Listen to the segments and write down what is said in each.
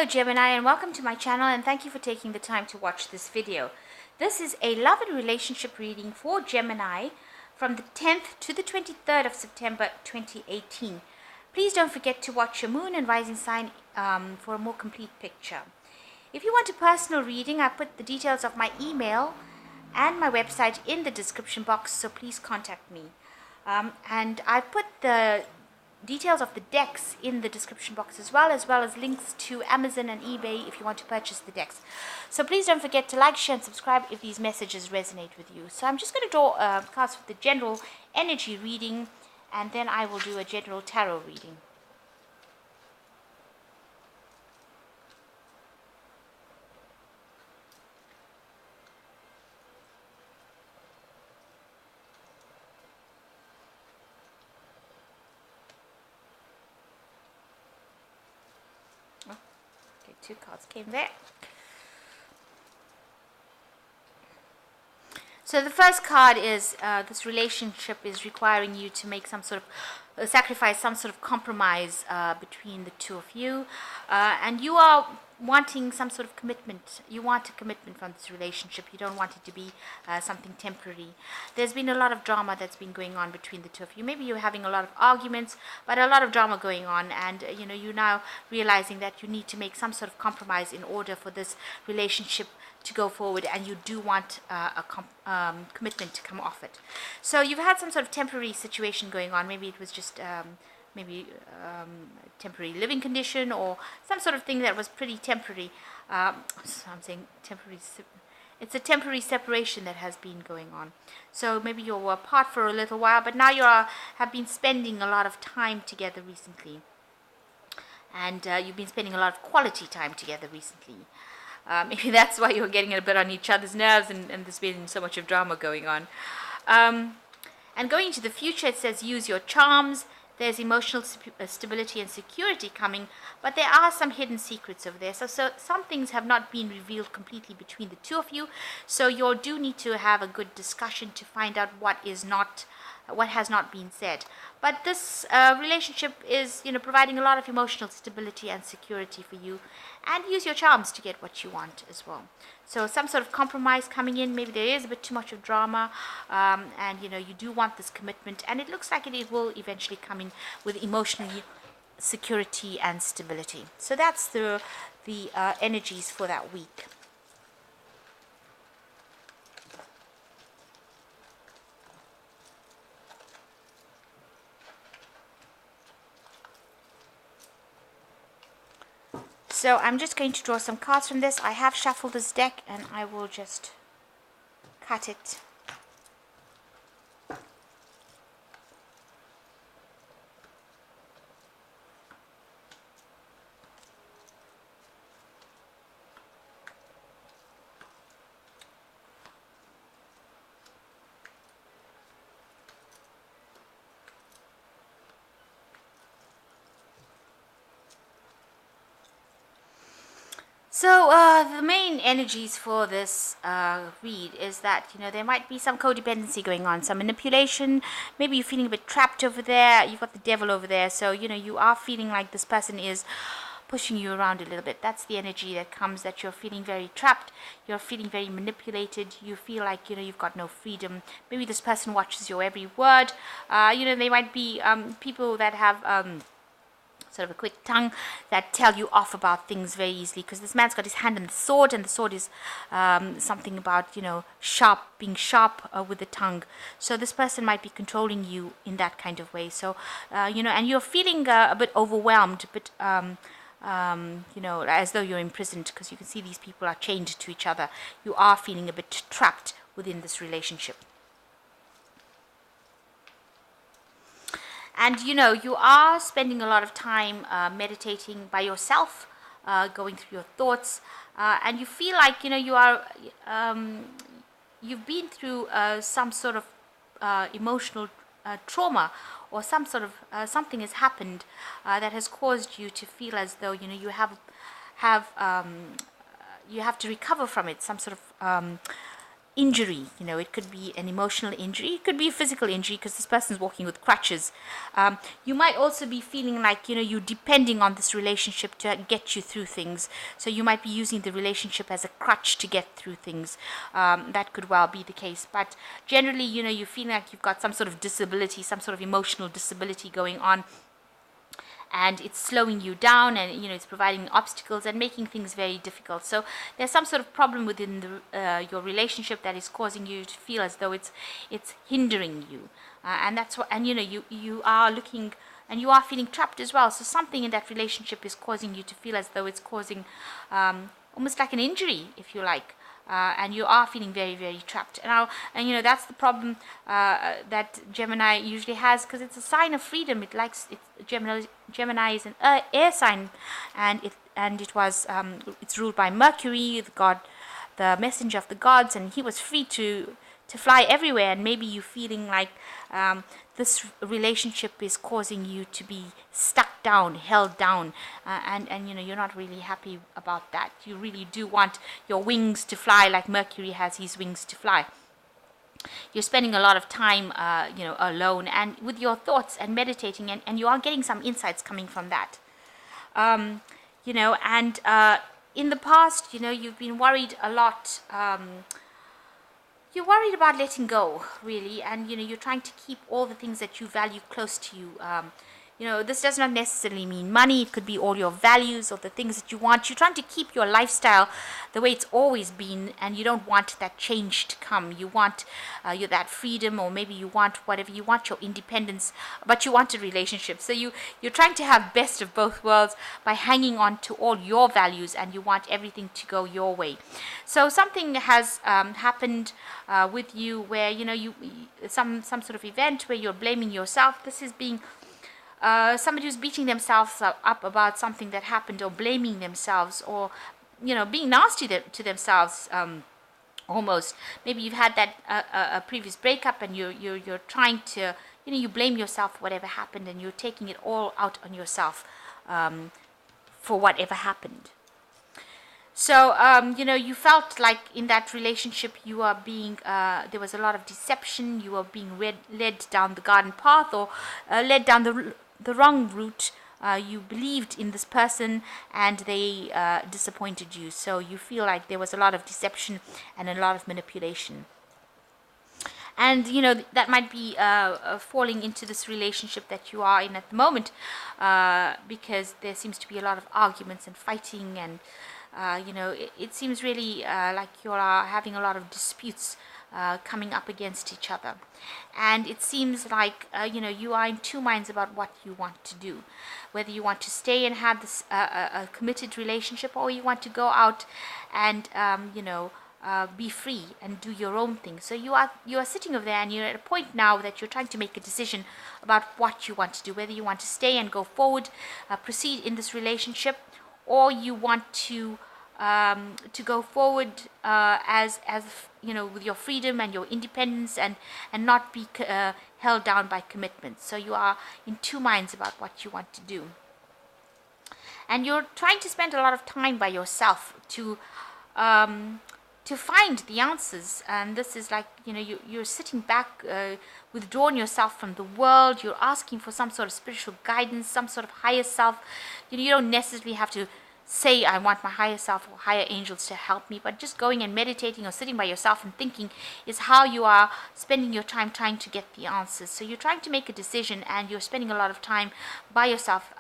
Hello Gemini, and welcome to my channel, and thank you for taking the time to watch this video. This is a love and relationship reading for Gemini from the 10th to the 23rd of September 2018. Please don't forget to watch your moon and rising sign for a more complete picture. If you want a personal reading, I put the details of my email and my website in the description box, so please contact me. And I put the details of the decks in the description box as well as links to Amazon and eBay if you want to purchase the decks. So please don't forget to like, share and subscribe if these messages resonate with you. So I'm just going to draw cards for the general energy reading, and then I will do a general tarot reading. Okay, two cards came there. So the first card is this relationship is requiring you to make some sort of sacrifice, some sort of compromise between the two of you, and you are wanting some sort of commitment. You want a commitment from this relationship. You don't want it to be something temporary. There's been a lot of drama that's been going on between the two of you. Maybe you're having a lot of arguments, but a lot of drama going on, and you're now realizing that you need to make some sort of compromise in order for this relationship to go forward, and you do want a commitment to come off it. So you've had some sort of temporary situation going on. Maybe it was just temporary living condition, or some sort of thing that was pretty temporary. So I'm saying temporary. It's a temporary separation that has been going on. So maybe you were apart for a little while, but now have been spending a lot of time together recently, and you've been spending a lot of quality time together recently. Maybe that's why you're getting a bit on each other's nerves, and there's been so much of drama going on. And going into the future, it says use your charms. There's emotional stability and security coming, but there are some hidden secrets over there. So some things have not been revealed completely between the two of you. So you do need to have a good discussion to find out what has not been said. But this relationship is, providing a lot of emotional stability and security for you, and use your charms to get what you want as well. So some sort of compromise coming in. Maybe there is a bit too much of drama, and you do want this commitment, and it looks like it will eventually come in with emotional security and stability. So that's the energies for that week. So I'm just going to draw some cards from this. I have shuffled this deck, and I will just cut it. So the main energies for this read is that there might be some codependency going on, some manipulation. Maybe you're feeling a bit trapped over there. You've got the devil over there, so you are feeling like this person is pushing you around a little bit. That's the energy that comes, that you're feeling very trapped. You're feeling very manipulated. You feel like you've got no freedom. Maybe this person watches your every word. They might be people that have sort of a quick tongue, that tell you off about things very easily, because this man's got his hand on the sword, and the sword is something about being sharp with the tongue. So this person might be controlling you in that kind of way. So and you're feeling a bit overwhelmed, but as though you're imprisoned, because you can see these people are chained to each other. You are feeling a bit trapped within this relationship. And you are spending a lot of time meditating by yourself, going through your thoughts, and you feel like you've been through some sort of emotional trauma, or some sort of something has happened that has caused you to feel as though you have to recover from it. Some sort of injury. It could be an emotional injury, it could be a physical injury because this person's walking with crutches. You might also be feeling like you're depending on this relationship to get you through things, so you might be using the relationship as a crutch to get through things. That could well be the case, but generally you feel like you've got some sort of disability, some sort of emotional disability going on, and it's slowing you down, and it's providing obstacles and making things very difficult. So there's some sort of problem within your relationship that is causing you to feel as though it's hindering you, and that's what, and you are looking, and you are feeling trapped as well. So something in that relationship is causing you to feel as though it's causing almost like an injury, if you like. And you are feeling very, very trapped. And that's the problem that Gemini usually has, because it's a sign of freedom. Gemini is an air sign, and it's ruled by Mercury, the god, the messenger of the gods, and he was free to fly everywhere. And maybe you're feeling like this relationship is causing you to be stuck down, held down, and you're not really happy about that. You really do want your wings to fly like Mercury has his wings to fly. You're spending a lot of time alone and with your thoughts and meditating, and you are getting some insights coming from that. And in the past, you've been worried a lot. You're worried about letting go, really, and you're trying to keep all the things that you value close to you. This does not necessarily mean money. It could be all your values or the things that you want. You're trying to keep your lifestyle the way it's always been, and you don't want that change to come. You want that freedom, or maybe you want whatever. You want your independence, but you want a relationship. So you're trying to have best of both worlds by hanging on to all your values, and you want everything to go your way. So something has happened with you where some sort of event where you're blaming yourself. This is being somebody who's beating themselves up about something that happened, or blaming themselves, or being nasty to themselves. Almost, maybe you've had that a previous breakup, and you're trying to you blame yourself for whatever happened, and you're taking it all out on yourself for whatever happened. So, you felt like in that relationship you are being, there was a lot of deception. You were being led down the garden path, or led down the wrong route. You believed in this person, and they disappointed you. So you feel like there was a lot of deception and a lot of manipulation. And that might be falling into this relationship that you are in at the moment, because there seems to be a lot of arguments and fighting, and it seems really like you are having a lot of disputes coming up against each other. And it seems like you are in two minds about what you want to do, whether you want to stay and have this a committed relationship, or you want to go out and be free and do your own thing. So you are sitting over there, and you're at a point now that you're trying to make a decision about what you want to do, whether you want to stay and go forward, proceed in this relationship, or you want to go forward as with your freedom and your independence, and not be held down by commitments. So you are in two minds about what you want to do, and you're trying to spend a lot of time by yourself to find the answers. And this is like you're sitting back, withdrawn yourself from the world. You're asking for some sort of spiritual guidance, some sort of higher self. You don't necessarily have to say, I want my higher self or higher angels to help me, but just going and meditating or sitting by yourself and thinking is how you are spending your time trying to get the answers. So you're trying to make a decision, and you're spending a lot of time by yourself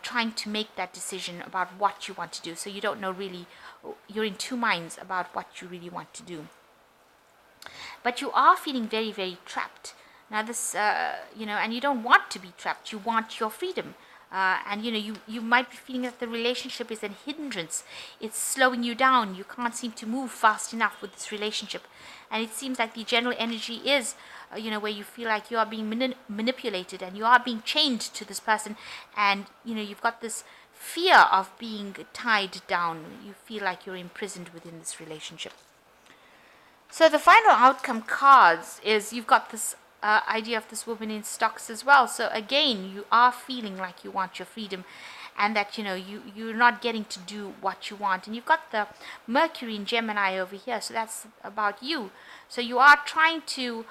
trying to make that decision about what you want to do. So you don't know really, you're in two minds about what you really want to do. But you are feeling very, very trapped. Now this, and you don't want to be trapped. You want your freedom. And you might be feeling that the relationship is a hindrance. It's slowing you down. You can't seem to move fast enough with this relationship, and it seems like the general energy is where you feel like you are being manipulated, and you are being chained to this person, and you've got this fear of being tied down. You feel like you're imprisoned within this relationship. So the final outcome cards is you've got this idea of this woman in stocks as well. So again, you are feeling like you want your freedom, and that you're not getting to do what you want. And you've got the Mercury in Gemini over here, so that's about you. So you are trying to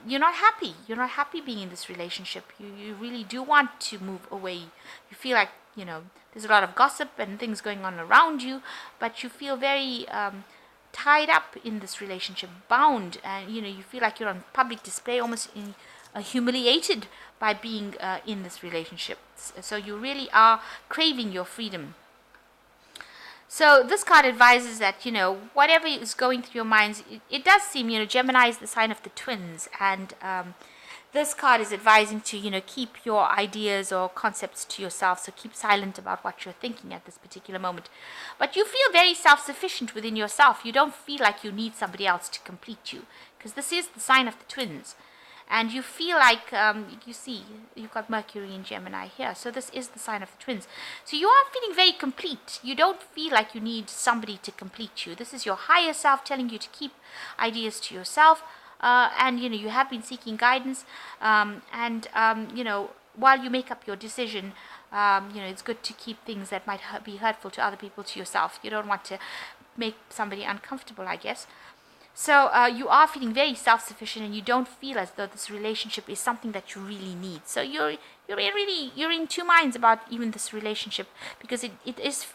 you're not happy being in this relationship. You really do want to move away. You feel like there's a lot of gossip and things going on around you, but you feel very tied up in this relationship, bound, and you feel like you're on public display, almost humiliated by being in this relationship. So you really are craving your freedom. So this card advises that, whatever is going through your minds, it does seem, Gemini is the sign of the twins, and this card is advising to, keep your ideas or concepts to yourself. So keep silent about what you're thinking at this particular moment. But you feel very self-sufficient within yourself. You don't feel like you need somebody else to complete you, because this is the sign of the twins. And you feel like, you see, you've got Mercury in Gemini here. So this is the sign of the twins. So you are feeling very complete. You don't feel like you need somebody to complete you. This is your higher self telling you to keep ideas to yourself. And, you have been seeking guidance. While you make up your decision, it's good to keep things that might be hurtful to other people to yourself. You don't want to make somebody uncomfortable, I guess. So you are feeling very self-sufficient, and you don't feel as though this relationship is something that you really need. So you're in two minds about even this relationship, because it is,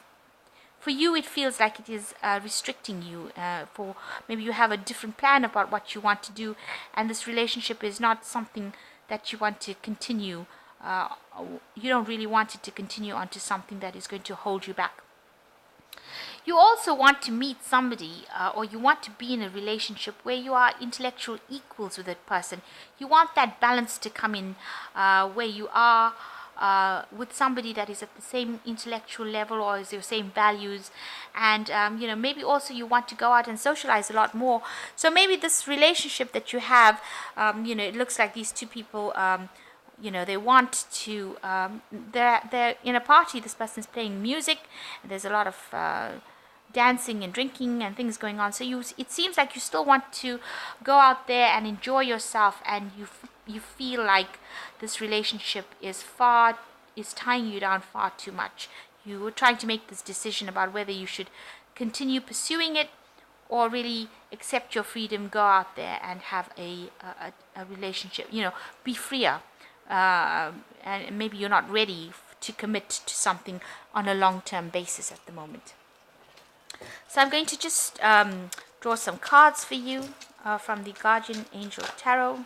for you, it feels like it is restricting you. For maybe you have a different plan about what you want to do, and this relationship is not something that you want to continue. You don't really want it to continue onto something that is going to hold you back. You also want to meet somebody, or you want to be in a relationship where you are intellectual equals with that person. You want that balance to come in, where you are with somebody that is at the same intellectual level or is your same values. And maybe also you want to go out and socialize a lot more. So maybe this relationship that you have, it looks like these two people, they want to, they're in a party. This person's playing music, and there's a lot of dancing and drinking and things going on. So it seems like you still want to go out there and enjoy yourself, and you feel like this relationship is tying you down far too much. You were trying to make this decision about whether you should continue pursuing it or really accept your freedom, go out there and have a relationship, be freer. And maybe you're not ready to commit to something on a long-term basis at the moment. So I'm going to just draw some cards for you from the Guardian Angel Tarot.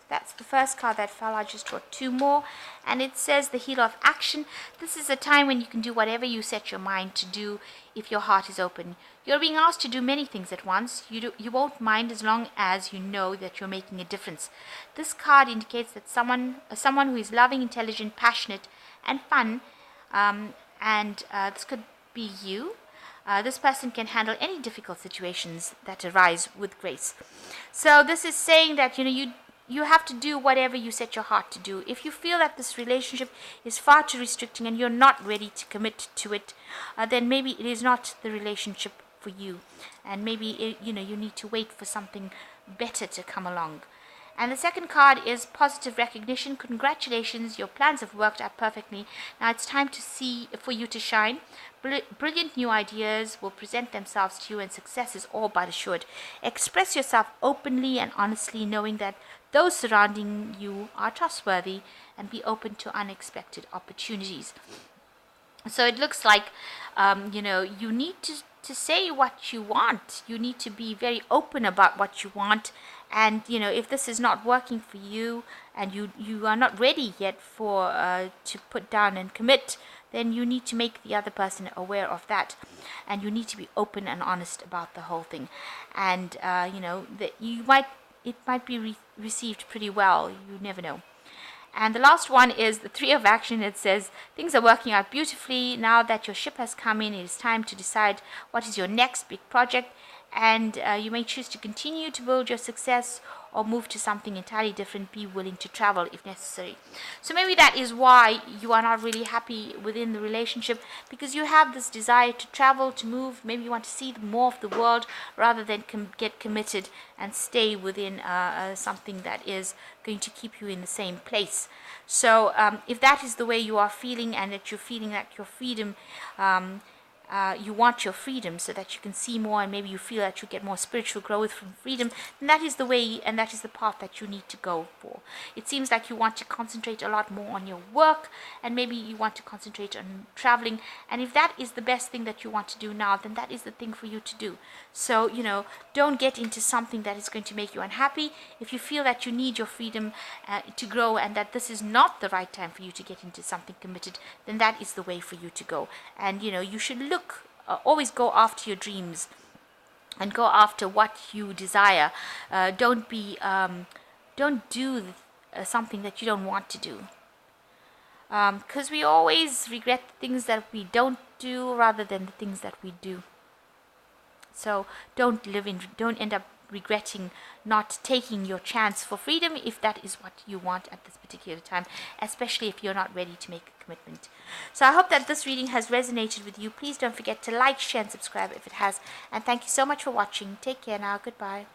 That's the first card that fell. I just draw two more, and it says the Healer of Action. This is a time when you can do whatever you set your mind to do if your heart is open. You're being asked to do many things at once. You won't mind as long as you know that you're making a difference. This card indicates that someone who is loving, intelligent, passionate, and fun, and this could be you. This person can handle any difficult situations that arise with grace. So this is saying that you have to do whatever you set your heart to do. If you feel that this relationship is far too restricting and you're not ready to commit to it, then maybe it is not the relationship for you, and maybe you need to wait for something better to come along. And the second card is positive recognition. Congratulations, your plans have worked out perfectly. Now it's time for you to shine. Brilliant new ideas will present themselves to you, and success is all but assured. Express yourself openly and honestly, knowing that those surrounding you are trustworthy, and be open to unexpected opportunities. So it looks like, you need to say what you want. You need to be very open about what you want. And, if this is not working for you, and you are not ready yet to put down and commit, then you need to make the other person aware of that. And you need to be open and honest about the whole thing. And, that it might be received pretty well. You never know. And the last one is the Three of Action. It says, things are working out beautifully. Now that your ship has come in, it is time to decide what is your next big project. And you may choose to continue to build your success, or move to something entirely different, be willing to travel if necessary. So maybe that is why you are not really happy within the relationship, because you have this desire to travel, to move. Maybe you want to see more of the world rather than get committed and stay within something that is going to keep you in the same place. So if that is the way you are feeling, and that you're feeling that your freedom, you want your freedom so that you can see more, and maybe you feel that you get more spiritual growth from freedom, then that is the way and that is the path that you need to go for. It seems like you want to concentrate a lot more on your work, and maybe you want to concentrate on traveling, and if that is the best thing that you want to do now, then that is the thing for you to do. So, don't get into something that is going to make you unhappy. If you feel that you need your freedom to grow, and that this is not the right time for you to get into something committed, then that is the way for you to go. And you should always go after your dreams and go after what you desire. Don't do something that you don't want to do, because we always regret the things that we don't do rather than the things that we do. So don't end up regretting not taking your chance for freedom if that is what you want at this particular time, especially if you're not ready to make a commitment. So I hope that this reading has resonated with you. Please don't forget to like, share, and subscribe if it has. And thank you so much for watching. Take care now. Goodbye.